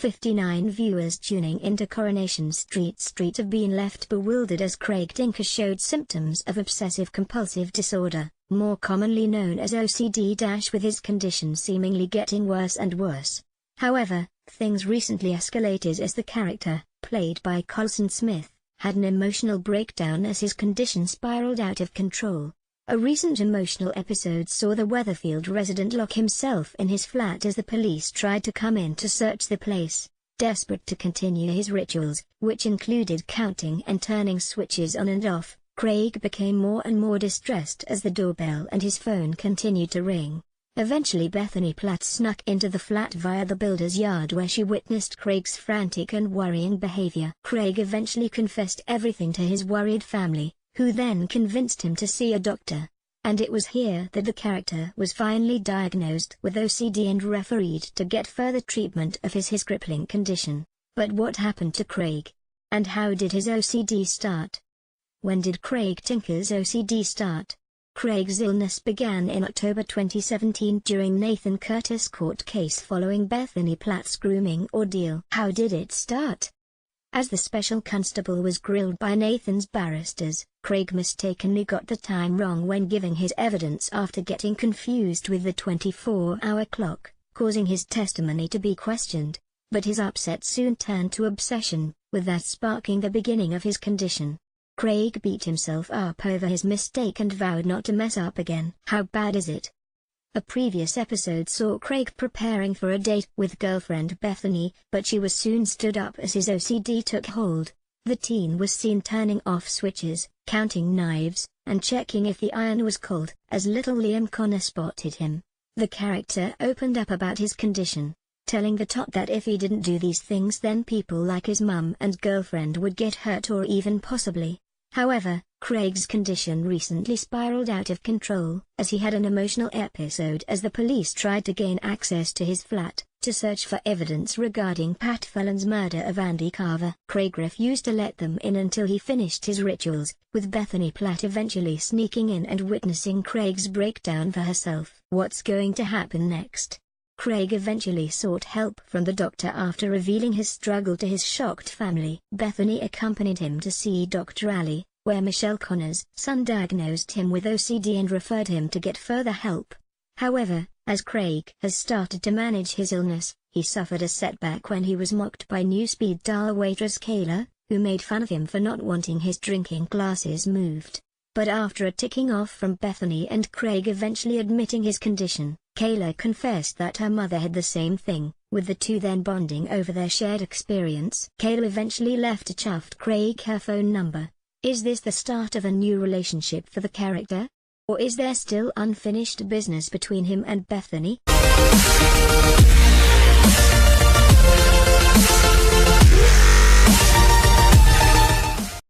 59 viewers tuning into Coronation Street have been left bewildered as Craig Tinker showed symptoms of obsessive compulsive disorder, more commonly known as OCD, with his condition seemingly getting worse and worse. However, things recently escalated as the character, played by Colson Smith, had an emotional breakdown as his condition spiraled out of control. A recent emotional episode saw the Weatherfield resident lock himself in his flat as the police tried to come in to search the place. Desperate to continue his rituals, which included counting and turning switches on and off, Craig became more and more distressed as the doorbell and his phone continued to ring. Eventually Bethany Platt snuck into the flat via the builder's yard where she witnessed Craig's frantic and worrying behavior. Craig eventually confessed everything to his worried family, who then convinced him to see a doctor. And it was here that the character was finally diagnosed with OCD and refereed to get further treatment of his crippling condition. But what happened to Craig? And how did his OCD start? When did Craig Tinker's OCD start? Craig's illness began in October 2017 during Nathan Curtis' court case following Bethany Platt's grooming ordeal. How did it start? As the special constable was grilled by Nathan's barristers, Craig mistakenly got the time wrong when giving his evidence after getting confused with the 24-hour clock, causing his testimony to be questioned. But his upset soon turned to obsession, with that sparking the beginning of his condition. Craig beat himself up over his mistake and vowed not to mess up again. How bad is it? A previous episode saw Craig preparing for a date with girlfriend Bethany, but she was soon stood up as his OCD took hold. The teen was seen turning off switches, counting knives, and checking if the iron was cold, as little Liam Connor spotted him. The character opened up about his condition, telling the top that if he didn't do these things then people like his mum and girlfriend would get hurt or even possibly. However, Craig's condition recently spiraled out of control, as he had an emotional episode as the police tried to gain access to his flat, to search for evidence regarding Pat Fallon's murder of Andy Carver. Craig refused to let them in until he finished his rituals, with Bethany Platt eventually sneaking in and witnessing Craig's breakdown for herself. What's going to happen next? Craig eventually sought help from the doctor after revealing his struggle to his shocked family. Bethany accompanied him to see Dr. Ali, where Michelle Connor's son diagnosed him with OCD and referred him to get further help. However, as Craig has started to manage his illness, he suffered a setback when he was mocked by new speed dial waitress Kayla, who made fun of him for not wanting his drinking glasses moved. But after a ticking off from Bethany and Craig eventually admitting his condition, Kayla confessed that her mother had the same thing, with the two then bonding over their shared experience. Kayla eventually left to chuffed Craig her phone number. Is this the start of a new relationship for the character? Or is there still unfinished business between him and Bethany?